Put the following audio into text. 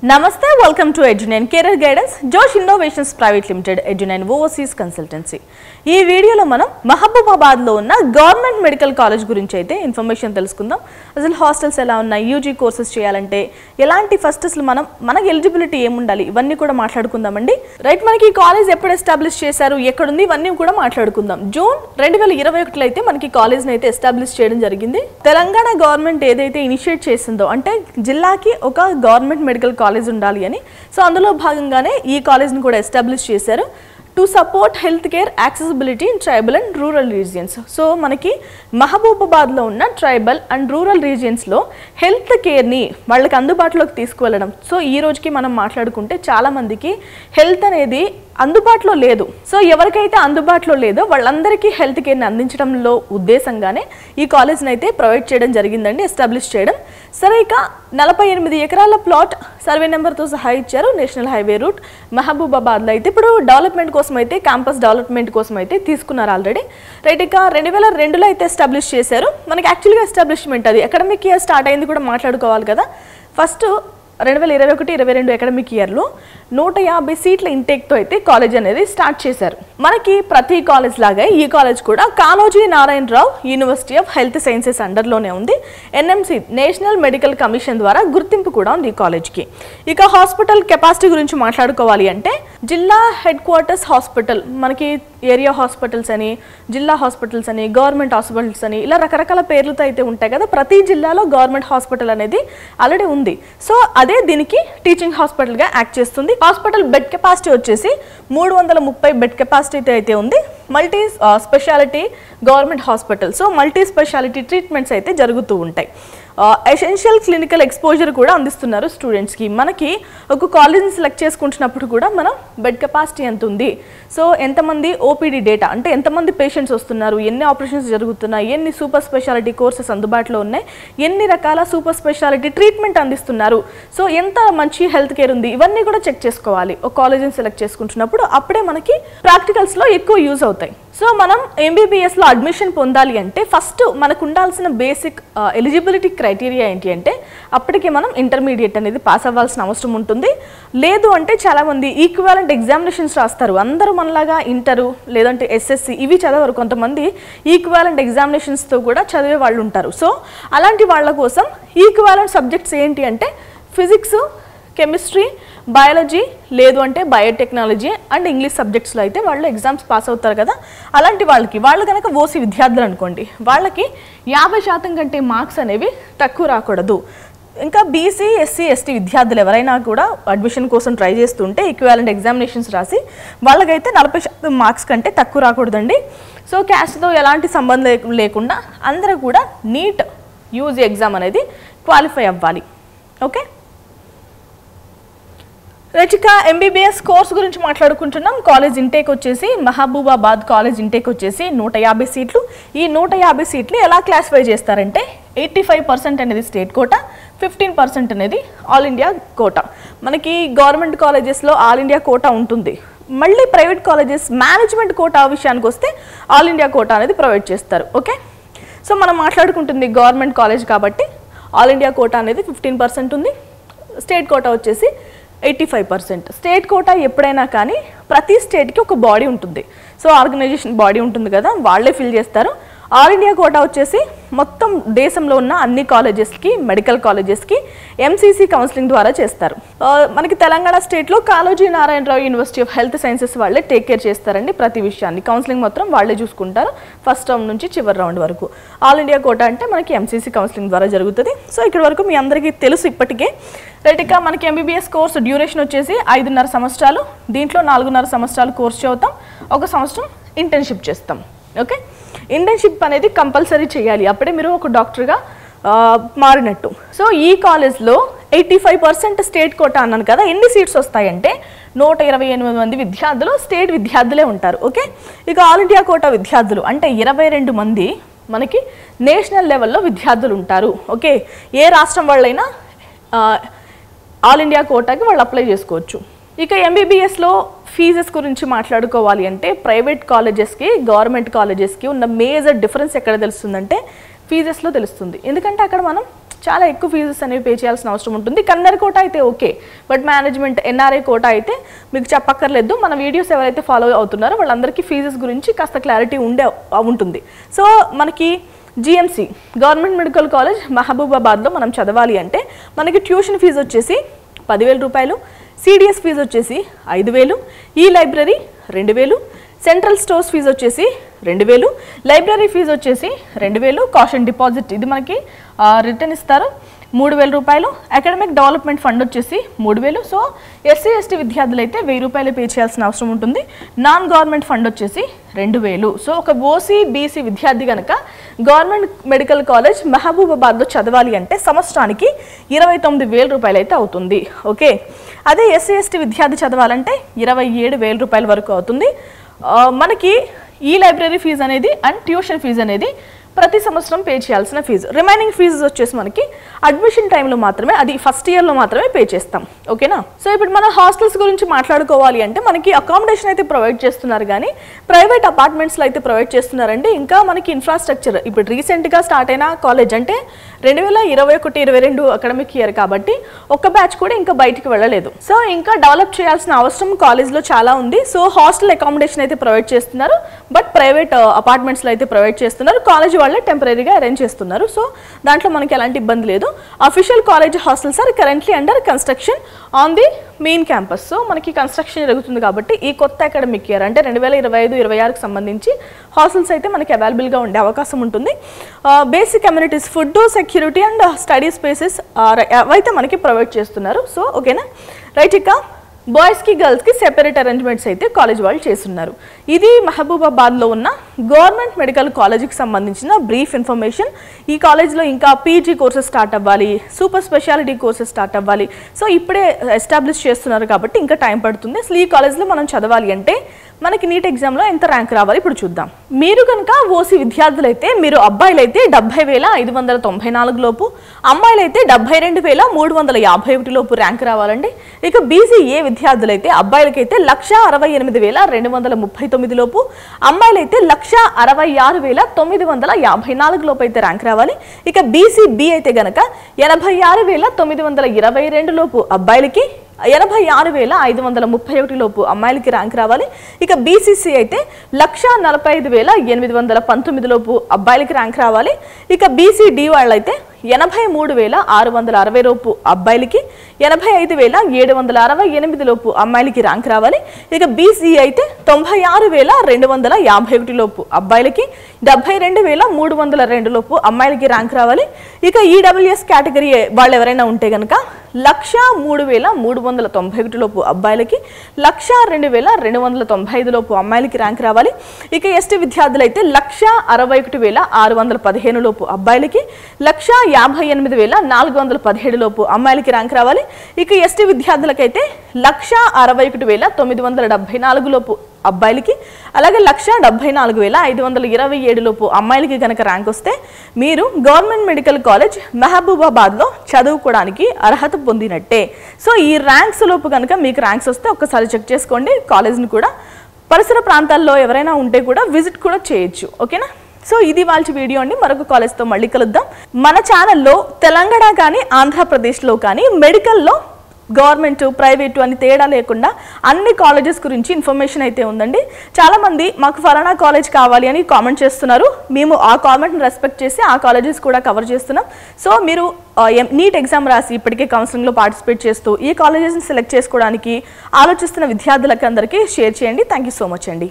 Namaste, welcome to Edunine Career Guidance, Josh Innovations Private Limited, Edunine Overseas Consultancy. ఈ వీడియోలో మనం మహబూబాబాద్ లో ఉన్న గవర్నమెంట్ మెడికల్ కాలేజ్ గురించి అయితే ఇన్ఫర్మేషన్ తెలుసుకుందాం. అసలు హాస్టల్స్ ఎలా ఉన్నాయి, యూజీ కోర్సెస్ చేయాలంటే ఎలాంటి ఫస్ట్ అసలు మనకి ఎలిజిబిలిటీ ఏముండాలి ఇవన్నీ కూడా మాట్లాడుకుందామండి. రైట్, మనకి ఈ కాలేజ్ ఎప్పుడు ఎస్టాబ్లిష్ చేశారు, ఎక్కడ ఉంది, ఇవన్నీ కూడా మాట్లాడుకుందాం. జూన్ 2021లో అయితే మనకి కాలేజ్ని అయితే ఎస్టాబ్లిష్ చేయడం జరిగింది. తెలంగాణ గవర్నమెంట్ ఏదైతే ఇనిషియేట్ చేసిందో అంటే జిల్లాకి ఒక గవర్నమెంట్ మెడికల్ కాలేజ్ ఉండాలి అని, సో అందులో భాగంగానే ఈ కాలేజ్ని కూడా ఎస్టాబ్లిష్ చేశారు. To support health care accessibility in tribal and rural regions. So మనకి మహబూబాబాద్లో ఉన్న ట్రైబల్ అండ్ రూరల్ రీజియన్స్లో హెల్త్ కేర్ని వాళ్ళకి అందుబాటులోకి తీసుకువెళ్ళడం. సో ఈ రోజుకి మనం మాట్లాడుకుంటే చాలామందికి హెల్త్ అనేది అందుబాటులో లేదు. సో ఎవరికైతే అందుబాటులో లేదో వాళ్ళందరికీ హెల్త్ కేర్ని అందించడంలో ఉద్దేశంగానే ఈ కాలేజ్ని అయితే ప్రొవైడ్ చేయడం జరిగిందండి, ఎస్టాబ్లిష్ చేయడం. సరే, ఇక 48 ఎకరాల ప్లాట్ సర్వే నెంబర్తో సహా ఇచ్చారు. నేషనల్ హైవే రూట్ మహబూబాబాద్లో అయితే ఇప్పుడు డెవలప్మెంట్ కోసం అయితే క్యాంపస్ డెవలప్మెంట్ కోసం అయితే తీసుకున్నారు ఆల్రెడీ. రైట్, ఇక 2002లో అయితే ఎస్టాబ్లిష్ చేశారు. మనకి యాక్చువల్గా ఎస్టాబ్లిష్మెంట్ అది అకాడమిక్ ఇయర్ స్టార్ట్ అయింది కూడా మాట్లాడుకోవాలి కదా. ఫస్ట్ 2021-22 అకాడమిక్ ఇయర్లో 150 సీట్ల ఇంటేక్తో అయితే కాలేజ్ అనేది స్టార్ట్ చేశారు. మనకి ప్రతి కాలేజ్ లాగా ఈ కాలేజ్ కూడా Kaloji Narayana Rao university of health sciences అండర్లోనే ఉంది. ఎన్ఎంసి నేషనల్ మెడికల్ కమిషన్ ద్వారా గుర్తింపు కూడా ఉంది ఈ కాలేజ్కి. ఇక హాస్పిటల్ కెపాసిటీ గురించి మాట్లాడుకోవాలి అంటే జిల్లా హెడ్ క్వార్టర్స్ హాస్పిటల్, మనకి ఏరియా హాస్పిటల్స్ అని, జిల్లా హాస్పిటల్స్ అని, గవర్నమెంట్ హాస్పిటల్స్ అని ఇలా రకరకాల పేర్లతో అయితే ఉంటాయి కదా. ప్రతి జిల్లాలో గవర్నమెంట్ హాస్పిటల్ అనేది ఆల్రెడీ ఉంది. సో అదే దీనికి టీచింగ్ హాస్పిటల్గా యాక్ట్ చేస్తుంది. హాస్పిటల్ బెడ్ కెపాసిటీ వచ్చేసి 330 బెడ్ కెపాసిటీ అయితే ఉంది. Multi speciality government hospital. So multi speciality treatments అయితే జరుగుతూ ఉంటాయి. ఎసెన్షియల్ క్లినికల్ ఎక్స్పోజర్ కూడా అందిస్తున్నారు స్టూడెంట్స్కి. మనకి ఒక కాలేజ్ని సెలెక్ట్ చేసుకుంటున్నప్పుడు కూడా మనం బెడ్ కెపాసిటీ ఎంత ఉంది, సో ఎంతమంది ఓపీడీ డేటా అంటే ఎంతమంది పేషెంట్స్ వస్తున్నారు, ఎన్ని ఆపరేషన్స్ జరుగుతున్నాయి, ఎన్ని సూపర్ స్పెషాలిటీ కోర్సెస్ అందుబాటులో ఉన్నాయి, ఎన్ని రకాల సూపర్ స్పెషాలిటీ ట్రీట్మెంట్ అందిస్తున్నారు, సో ఎంత మంచి హెల్త్ కేర్ ఉంది, ఇవన్నీ కూడా చెక్ చేసుకోవాలి ఒక కాలేజ్ని సెలెక్ట్ చేసుకుంటున్నప్పుడు. అప్పుడే మనకి ప్రాక్టికల్స్లో ఎక్కువ యూజ్ అవుతాయి. సో మనం ఎంబీబీఎస్లో అడ్మిషన్ పొందాలి అంటే ఫస్ట్ మనకు ఉండాల్సిన బేసిక్ ఎలిజిబిలిటీ క్రైటీరియా ఏంటి అంటే అప్పటికే మనం ఇంటర్మీడియట్ అనేది పాస్ అవ్వాల్సిన అవసరం ఉంటుంది. లేదు అంటే చాలామంది ఈక్వాలెంట్ ఎగ్జామినేషన్స్ రాస్తారు. అందరూ మనలాగా ఇంటరు లేదంటే ఎస్ఎస్సి ఇవి చదవరు. కొంతమంది ఈక్వాలెంట్ ఎగ్జామినేషన్స్తో కూడా చదివే వాళ్ళు ఉంటారు. సో అలాంటి వాళ్ళ కోసం ఈక్వాలెంట్ సబ్జెక్ట్స్ ఏంటి అంటే ఫిజిక్స్, కెమిస్ట్రీ, బయాలజీ లేదు అంటే బయోటెక్నాలజీ అండ్ ఇంగ్లీష్ సబ్జెక్ట్స్లో అయితే వాళ్ళు ఎగ్జామ్స్ పాస్ అవుతారు కదా. అలాంటి వాళ్ళు కనుక ఓసీ విద్యార్థులు అనుకోండి, వాళ్ళకి 50% కంటే మార్క్స్ అనేవి తక్కువ రాకూడదు. ఇంకా బీసీ, ఎస్సీ, ఎస్టీ విద్యార్థులు ఎవరైనా కూడా అడ్మిషన్ కోసం ట్రై చేస్తుంటే ఈక్వాలెంట్ ఎగ్జామినేషన్స్ రాసి వాళ్ళకైతే 40% మార్క్స్ కంటే తక్కువ రాకూడదండి. సో క్యాస్ట్తో ఎలాంటి సంబంధం లేకుండా అందరూ కూడా నీట్ యూజీ ఎగ్జామ్ అనేది క్వాలిఫై అవ్వాలి. ఓకే, రచిక ఎంబీబీఎస్ కోర్స్ గురించి మాట్లాడుకుంటున్నాం. కాలేజ్ ఇంటేక్ వచ్చేసి మహబూబాబాద్ కాలేజ్ ఇంటేక్ వచ్చేసి 150 సీట్లు. ఈ 150 సీట్లు ఎలా క్లాసిఫై చేస్తారంటే 85% అనేది స్టేట్ కోటా, 15% అనేది ఆల్ ఇండియా కోటా. మనకి గవర్నమెంట్ కాలేజెస్లో ఆల్ ఇండియా కోటా ఉంటుంది. మళ్ళీ ప్రైవేట్ కాలేజెస్ మేనేజ్మెంట్ కోటా విషయానికి వస్తే ఆల్ ఇండియా కోటా అనేది ప్రొవైడ్ చేస్తారు. ఓకే, సో మనం మాట్లాడుకుంటుంది గవర్నమెంట్ కాలేజ్ కాబట్టి ఆల్ ఇండియా కోటా అనేది 15% ఉంది. స్టేట్ కోటా వచ్చేసి 85%. స్టేట్ కోటా ఎప్పుడైనా కానీ ప్రతి స్టేట్కి ఒక బాడీ ఉంటుంది. సో ఆర్గనైజేషన్ బాడీ ఉంటుంది కదా, వాళ్ళే ఫిల్ చేస్తారు. ఆల్ ఇండియా కోటా వచ్చేసి మొత్తం దేశంలో ఉన్న అన్ని కాలేజెస్కి, మెడికల్ కాలేజెస్కి ఎంసీసీ కౌన్సిలింగ్ ద్వారా చేస్తారు. మనకి తెలంగాణ స్టేట్లో Kaloji Narayana Rao university of health sciences వాళ్ళే టేక్ కేర్ చేస్తారండి ప్రతి విషయాన్ని. కౌన్సిలింగ్ మాత్రం వాళ్ళే చూసుకుంటారు ఫస్ట్ రౌండ్ నుంచి చివరి రౌండ్ వరకు. ఆల్ ఇండియా కోటా అంటే మనకి ఎంసీసీ కౌన్సిలింగ్ ద్వారా జరుగుతుంది. సో ఇక్కడ వరకు మీ అందరికీ తెలుసు ఇప్పటికే. రైట్, ఇక మనకి ఎంబీబీఎస్ కోర్సు డ్యూరేషన్ వచ్చేసి 5.5 సంవత్సరాలు. దీంట్లో 4.5 సంవత్సరాలు కోర్స్ చదువుతాం, 1 సంవత్సరం ఇంటర్న్షిప్ చేస్తాం. ఓకే, ఇంటర్న్షిప్ అనేది కంపల్సరీ చేయాలి, అప్పుడే మీరు ఒక డాక్టర్గా మారినట్టు. సో ఈ కాలేజ్లో 85% స్టేట్ కోటా అన్నాను కదా. ఎన్ని సీట్స్ వస్తాయంటే 128 మంది విద్యార్థులు స్టేట్ విద్యార్థులే ఉంటారు. ఓకే, ఇక ఆల్ ఇండియా కోటా విద్యార్థులు అంటే 22 మంది మనకి నేషనల్ లెవెల్లో విద్యార్థులు ఉంటారు. ఓకే, ఏ రాష్ట్రం వాళ్ళైనా ఆల్ ఇండియా కోటాకి వాళ్ళు అప్లై చేసుకోవచ్చు. ఇక ఎంబీబీఎస్లో ఫీజెస్ గురించి మాట్లాడుకోవాలి అంటే ప్రైవేట్ కాలేజెస్కి, గవర్నమెంట్ కాలేజెస్కి ఉన్న మేజర్ డిఫరెన్స్ ఎక్కడ తెలుస్తుందంటే ఫీజెస్లో తెలుస్తుంది. ఎందుకంటే అక్కడ మనం చాలా ఎక్కువ ఫీజెస్ అనేవి పే చేయాల్సిన అవసరం ఉంటుంది. కన్నర్ కోటా అయితే okay, but management NRI quota అయితే మీకు చెప్పక్కర్లేదు. మన వీడియోస్ ఎవరైతే ఫాలో అవుతున్నారో వాళ్ళందరికీ ఫీజెస్ గురించి కాస్త క్లారిటీ ఉంటుంది. సో మనకి GMC గవర్నమెంట్ మెడికల్ కాలేజ్ మహబూబాబాద్లో మనం చదవాలి అంటే మనకి ట్యూషన్ ఫీజు వచ్చేసి 10,000 రూపాయలు, CDS ఫీజు వచ్చేసి 5,000, ఈ లైబ్రరీ 2,000, సెంట్రల్ స్టోర్స్ ఫీజు వచ్చేసి 2,000, లైబ్రరీ ఫీజు వచ్చేసి 2,000, కాషన్ డిపాజిట్ ఇది మనకి రిటర్న్ ఇస్తారు 3,000 రూపాయలు, అకాడమిక్ డెవలప్మెంట్ ఫండ్ వచ్చేసి 3,000. సో SC ST విద్యార్థులు అయితే 1,000 రూపాయలు పే చేయాల్సిన అవసరం ఉంటుంది. నాన్ గవర్నమెంట్ ఫండ్ వచ్చేసి 2,000. సో ఒక OC BC విద్యార్థి కనుక గవర్నమెంట్ మెడికల్ కాలేజ్ మహబూబాబాద్లో చదవాలి అంటే సంవత్సరానికి 29,000 రూపాయలు అయితే అవుతుంది. ఓకే, అదే SC ST విద్యార్థి చదవాలంటే 27,000 రూపాయల వరకు అవుతుంది. మనకి ఈ లైబ్రరీ ఫీజు అనేది అండ్ ట్యూషన్ ఫీజు అనేది ప్రతి సంవత్సరం పే చేయాల్సిన ఫీజు. రిమైనింగ్ ఫీజు వచ్చేసి మనకి అడ్మిషన్ టైంలో మాత్రమే, అది ఫస్ట్ ఇయర్లో మాత్రమే పే చేస్తాం. ఓకేనా? సో ఇప్పుడు మన హాస్టల్స్ గురించి మాట్లాడుకోవాలి అంటే మనకి అకామిడేషన్ అయితే ప్రొవైడ్ చేస్తున్నారు, కానీ ప్రైవేట్ అపార్ట్మెంట్స్లో అయితే ప్రొవైడ్ చేస్తున్నారండి. ఇంకా మనకి ఇన్ఫ్రాస్ట్రక్చర్ ఇప్పుడు రీసెంట్గా స్టార్ట్ అయిన కాలేజ్ అంటే 2021-22 అకాడమిక్ ఇయర్ కాబట్టి ఒక్క బ్యాచ్ కూడా ఇంకా బయటికి వెళ్ళలేదు. సో ఇంకా డెవలప్ చేయాల్సిన అవసరం కాలేజ్లో చాలా ఉంది. సో హాస్టల్ అకామిడేషన్ అయితే ప్రొవైడ్ చేస్తున్నారు, బట్ ప్రైవేట్ అపార్ట్మెంట్స్లో అయితే ప్రొవైడ్ చేస్తున్నారు. కాలేజ్ వాళ్ళే టెంపరీగా అరేంజ్ చేస్తున్నారు. సో దాంట్లో మనకి ఎలాంటి ఇబ్బంది లేదు. Official college hostels are currently under construction on the main campus. So మనకి కన్స్ట్రక్షన్ జరుగుతుంది కాబట్టి ఈ కొత్త అకాడమిక్ ఇయర్ అంటే 2025-26కి సంబంధించి హాస్టల్స్ అయితే మనకి అవైలబుల్గా ఉండే అవకాశం ఉంటుంది. Basic amenities, food, security and study spaces అవైతే మనకి ప్రొవైడ్ చేస్తున్నారు. సో ఓకేనా, రైట్. ఇక బాయ్స్కి గర్ల్స్కి సెపరేట్ అరేంజ్మెంట్స్ అయితే కాలేజ్ వాళ్ళు చేస్తున్నారు. ఇది మహబూబాబాద్లో ఉన్న గవర్నమెంట్ మెడికల్ కాలేజీకి సంబంధించిన బ్రీఫ్ ఇన్ఫర్మేషన్. ఈ కాలేజ్లో ఇంకా PG కోర్సెస్ స్టార్ట్ అవ్వాలి, సూపర్ స్పెషాలిటీ కోర్సెస్ స్టార్ట్ అవ్వాలి. సో ఇప్పుడే ఎస్టాబ్లిష్ చేస్తున్నారు కాబట్టి ఇంకా టైం పడుతుంది. అసలు ఈ కాలేజ్లో మనం చదవాలి అంటే మనకి నీట్ ఎగ్జామ్లో ఎంత ర్యాంక్ రావాలి ఇప్పుడు చూద్దాం. మీరు కనుక OC విద్యార్థులైతే, మీరు అబ్బాయిలైతే 70,594 లోపు, అమ్మాయిలైతే 72,351 లోపు ర్యాంక్ రావాలండి. ఇక BCA విద్యార్థులైతే అబ్బాయిలకైతే 168,239 లోపు, అమ్మాయిలైతే 166,954 లోపు అయితే ర్యాంక్ రావాలి. ఇక BCB అయితే గనక 86,922 లోపు అబ్బాయిలకి, 86,531 లోపు అమ్మాయిలకి ర్యాంక్ రావాలి. ఇక BCC అయితే 145,819 లోపు అబ్బాయిలకి ర్యాంక్ రావాలి. ఇక BCD వాళ్ళైతే 83,660 లోపు అబ్బాయిలకి, 85,768 లోపు అమ్మాయిలకి ర్యాంక్ రావాలి. ఇక BCE అయితే 96,251 లోపు అబ్బాయిలకి, 72,302 లోపు అమ్మాయిలకి ర్యాంక్ రావాలి. ఇక EWS కేటగిరీ వాళ్ళు ఎవరైనా ఉంటే కనుక 103,391 లోపు అబ్బాయిలకి, 102,295 లోపు అమ్మాయిలకి ర్యాంక్ రావాలి. ఇక ST విద్యార్థులైతే 161,615 లోపు అబ్బాయిలకి, 158,417 లోపు అమ్మాయిలకి ర్యాంక్ రావాలి. ఇక ST విద్యార్థులకైతే 161,974 లోపు అబ్బాయిలకి, అలాగే 174,527 లోపు అమ్మాయిలకి కనుక ర్యాంక్ వస్తే మీరు గవర్నమెంట్ మెడికల్ కాలేజ్ మహబూబాబాద్లో చదువుకోవడానికి అర్హత పొందినట్టే. సో ఈ ర్యాంక్స్ లోపు కనుక మీకు ర్యాంక్స్ వస్తే ఒక్కసారి చెక్ చేసుకోండి. కాలేజ్ని కూడా పరిసర ప్రాంతాల్లో ఎవరైనా ఉంటే కూడా విజిట్ కూడా చేయొచ్చు. ఓకేనా? సో ఇది వాళ్ళ వీడియో అండి. మరొక కాలేజ్తో మళ్ళీ కలుద్దాం. మన ఛానల్లో తెలంగాణ కానీ ఆంధ్రప్రదేశ్లో కానీ మెడికల్లో గవర్నమెంట్ ప్రైవేటు అని తేడా లేకుండా అన్ని కాలేజెస్ గురించి ఇన్ఫర్మేషన్ అయితే ఉందండి. చాలామంది మాకు ఫలానా కాలేజ్ కావాలి అని కామెంట్ చేస్తున్నారు. మేము ఆ కామెంట్ని రెస్పెక్ట్ చేసి ఆ కాలేజెస్ కూడా కవర్ చేస్తున్నాం. సో మీరు నీట్ ఎగ్జామ్ రాసి ఇప్పటికే కౌన్సిలింగ్లో పార్టిసిపేట్ చేస్తూ ఈ కాలేజెస్ని సెలెక్ట్ చేసుకోవడానికి ఆలోచిస్తున్న విద్యార్థులకు అందరికీ షేర్ చేయండి. థ్యాంక్ యూ సో మచ్ అండి.